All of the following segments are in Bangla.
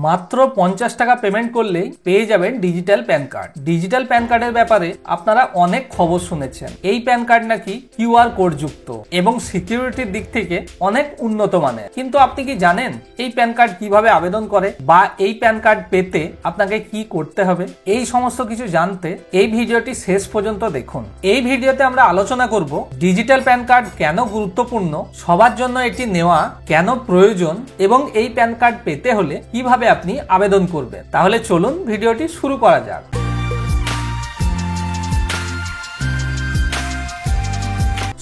মাত্র 50 টাকা পেমেন্ট করলেই পেয়ে যাবেন digital pan card. Digital pan কার্ডের ব্যাপারে আপনারা অনেক খবর শুনেছেন। এই প্যান কার্ড নাকি কিউআর কোড যুক্ত এবং সিকিউরিটির দিক থেকে অনেক উন্নত মানের। কিন্তু আপনি কি জানেন এই প্যান কার্ড কিভাবে আবেদন করে বা এই প্যান কার্ড পেতে আপনাকে কি করতে হবে? এই সমস্ত কিছু জানতে এই ভিডিওটি শেষ পর্যন্ত দেখুন। এই ভিডিওতে আমরা আলোচনা করব ডিজিটাল প্যান কার্ড কেন গুরুত্বপূর্ণ, সবার জন্য এটি নেওয়া কেন প্রয়োজন এবং এই প্যান কার্ড পেতে হলে কিভাবে আপনি আবেদন করবেন। তাহলে চলুন ভিডিওটি শুরু করা যাক।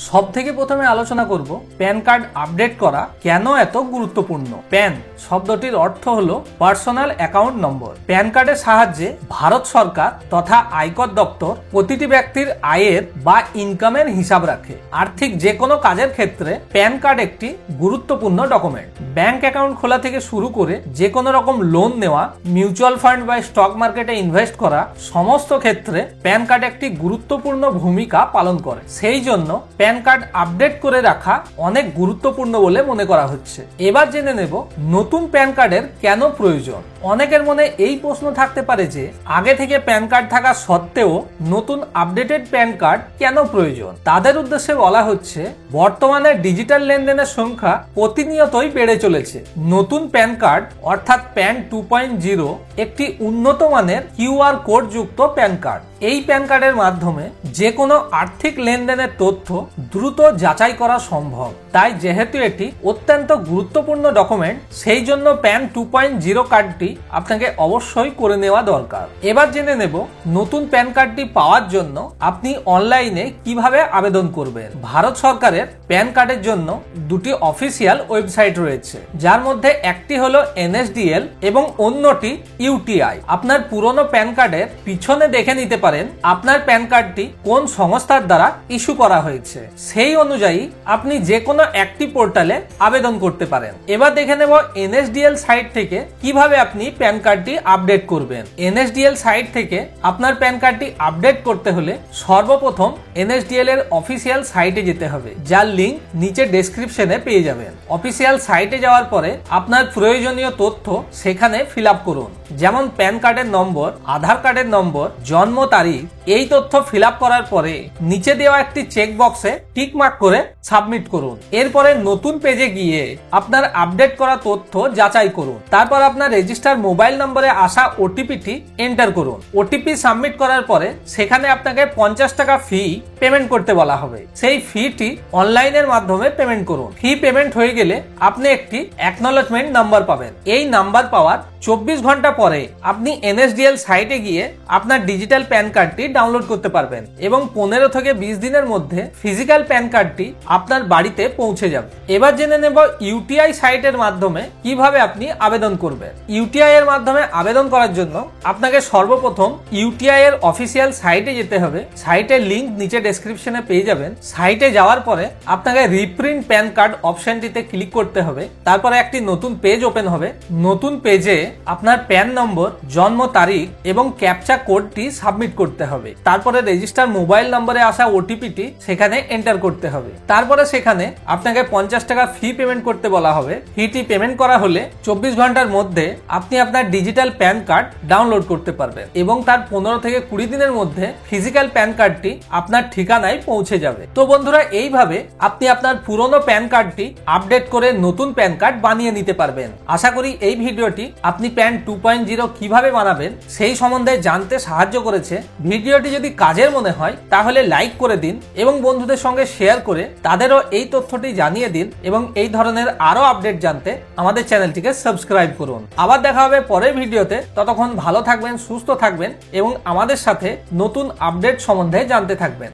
সবথেকে প্রথমে আলোচনা করব প্যান কার্ড আপডেট করা কেন এত গুরুত্বপূর্ণ। প্যান শব্দটির অর্থ হলো পার্সোনাল অ্যাকাউন্ট নম্বর। প্যান কার্ডের সাহায্যে ভারত সরকার তথা আয়কর দপ্তর প্রতিটি ব্যক্তির আয়ের বা ইনকামের হিসাব রাখে। আর্থিক যে কোনো কাজের ক্ষেত্রে প্যান কার্ড একটি গুরুত্বপূর্ণ ডকুমেন্ট। ব্যাংক অ্যাকাউন্ট খোলা থেকে শুরু করে যে কোনো রকম লোন নেওয়া, মিউচুয়াল ফান্ড বা স্টক মার্কেটে ইনভেস্ট করা, সমস্ত ক্ষেত্রে প্যান কার্ড একটি গুরুত্বপূর্ণ ভূমিকা পালন করে। সেই জন্য প্যান কার্ড আপডেট করে রাখা অনেক গুরুত্বপূর্ণ বলে মনে করা হচ্ছে। এবার জেনে নেব নতুন প্যান কার্ডের কেন প্রয়োজন। অনেকের মনে এই প্রশ্ন থাকতে পারে যে আগে থেকে প্যান কার্ড থাকা সত্ত্বেও নতুন আপডেটেড প্যান কার্ড কেন প্রয়োজন। তাদের উদ্দেশ্যে বলা হচ্ছে বর্তমানে ডিজিটাল লেনদেনের সংখ্যা প্রতিনিয়তই বেড়ে চলেছে। নতুন প্যান কার্ড অর্থাৎ প্যান 2.0 একটি উন্নত মানের কিউআর কোড যুক্ত প্যান কার্ড। এই প্যান কার্ডের মাধ্যমে যে কোনো আর্থিক লেনদেনের তথ্য দ্রুত যাচাই করা সম্ভব। তাই যেহেতু এটি অত্যন্ত গুরুত্বপূর্ণ ডকুমেন্ট, সেই জন্য প্যান 2.0 কার্ডটি আপনাকে অবশ্যই করে নেওয়া দরকার। এবার জেনে নেব নতুন প্যান কার্ডটি পাওয়ার জন্য আপনি অনলাইনে কিভাবে আবেদন করবেন। ভারত সরকারের প্যান কার্ডের জন্য দুটি অফিসিয়াল ওয়েবসাইট রয়েছে, যার মধ্যে একটি হলো NSDL এবং অন্যটি UTI। আপনার পুরনো প্যান কার্ডের পিছনে দেখে নিতে পারেন আপনার প্যান কার্ডটি কোন সংস্থার দ্বারা ইস্যু করা হয়েছে। সেই অনুযায়ী আপনি যে কোনো একটি পোর্টালে আবেদন করতে পারেন। এবার দেখে নেব NSDL সাইট থেকে কিভাবে আপনি প্যান কার্ডটি আপডেট করবেন। NSDL সাইট থেকে আপনার প্যান কার্ডটি আপডেট করতে হলে সর্বপ্রথম NSDL এর অফিসিয়াল সাইটে যেতে হবে, যার লিংক নিচে ডেসক্রিপশনে পেয়ে যাবেন। অফিসিয়াল সাইটে যাওয়ার পরে আপনার প্রয়োজনীয় তথ্য সেখানে ফিল আপ করুন, যেমন প্যান কার্ডের নম্বর, আধার কার্ডের নম্বর, জন্ম তারিখ। এই তথ্য ফিল আপ করার পরে নিচে দেওয়া একটি চেক বক্সে টিক মার্ক করে সাবমিট করুন। এরপরে নতুন পেজে গিয়ে আপনার আপডেট করা তথ্য যাচাই করুন। তারপর আপনার রেজিস্টার মোবাইল নম্বরে আসা ওটিপিটি এন্টার করুন। ওটিপি সাবমিট করার পরে সেখানে আপনাকে 50 টাকা ফি পেমেন্ট করতে বলা হবে। সেই ফিটি অনলাইনের মাধ্যমে পেমেন্ট করুন। ফি পেমেন্ট হয়ে গেলে আপনি একটি অ্যাকনলেজমেন্ট নাম্বার পাবেন। এই নাম্বার পাওয়ার 24 ঘন্টা পরে আপনি NSDL সাইটে গিয়ে আপনার ডিজিটাল প্যান কার্ডটি ডাউনলোড করতে পারবেন এবং 15 থেকে 20 দিনের মধ্যে ফিজিক্যাল প্যান কার্ডটি আপনার বাড়িতে পৌঁছে যাবে। এবার জেনে নেব UTI সাইটের মাধ্যমে কিভাবে আপনি আবেদন করবেন। UTI এর মাধ্যমে আবেদন করার জন্য আপনাকে সর্বপ্রথম UTI এর অফিসিয়াল সাইটে যেতে হবে। সাইটের লিংক নিচে ডেসক্রিপশনে পেয়ে যাবেন। সাইটে যাওয়ার পরে আপনাকে রিপ্রিন্ট প্যান কার্ড অপশনটিতে ক্লিক করতে হবে। তারপরে একটি নতুন পেজ ওপেন হবে। নতুন পেজে আপনার প্যান নম্বর, জন্ম তারিখ এবং ক্যাপচা কোডটি সাবমিট করতে হবে। তারপরে রেজিস্টার মোবাইল নম্বরে আসা ওটিপিটি সেখানে এন্টার করতে হবে। তারপরে সেখানে আপনাকে 50 টাকা ফি পেমেন্ট করতে বলা হবে। ফিটি পেমেন্ট করা হলে 24 ঘন্টার মধ্যে আপনি আপনার ডিজিটাল প্যান কার্ড ডাউনলোড করতে পারবেন এবং তার 15 থেকে 20 দিনের মধ্যে ফিজিক্যাল প্যান কার্ডটি আপনার ঠিকানায় পৌঁছে যাবে। তো বন্ধুরা, এইভাবে আপনি আপনার পুরনো প্যান কার্ডটি আপডেট করে নতুন প্যান কার্ড বানিয়ে নিতে পারবেন। আশা করি এই ভিডিওটি আপনি প্যান 2.0 কিভাবে বানাবেন সেই সম্বন্ধে জানতে সাহায্য করেছে। ভিডিওটি যদি কাজের মনে হয় তাহলে লাইক করে দিন এবং বন্ধুদের সঙ্গে শেয়ার করে তাদেরও এই তথ্যটি জানিয়ে দিন এবং এই ধরনের আরো আপডেট জানতে আমাদের চ্যানেলটিকে সাবস্ক্রাইব করুন। আবার দেখা হবে পরের ভিডিওতে। ততক্ষণ ভালো থাকবেন, সুস্থ থাকবেন এবং আমাদের সাথে নতুন আপডেট সম্বন্ধে জানতে থাকবেন।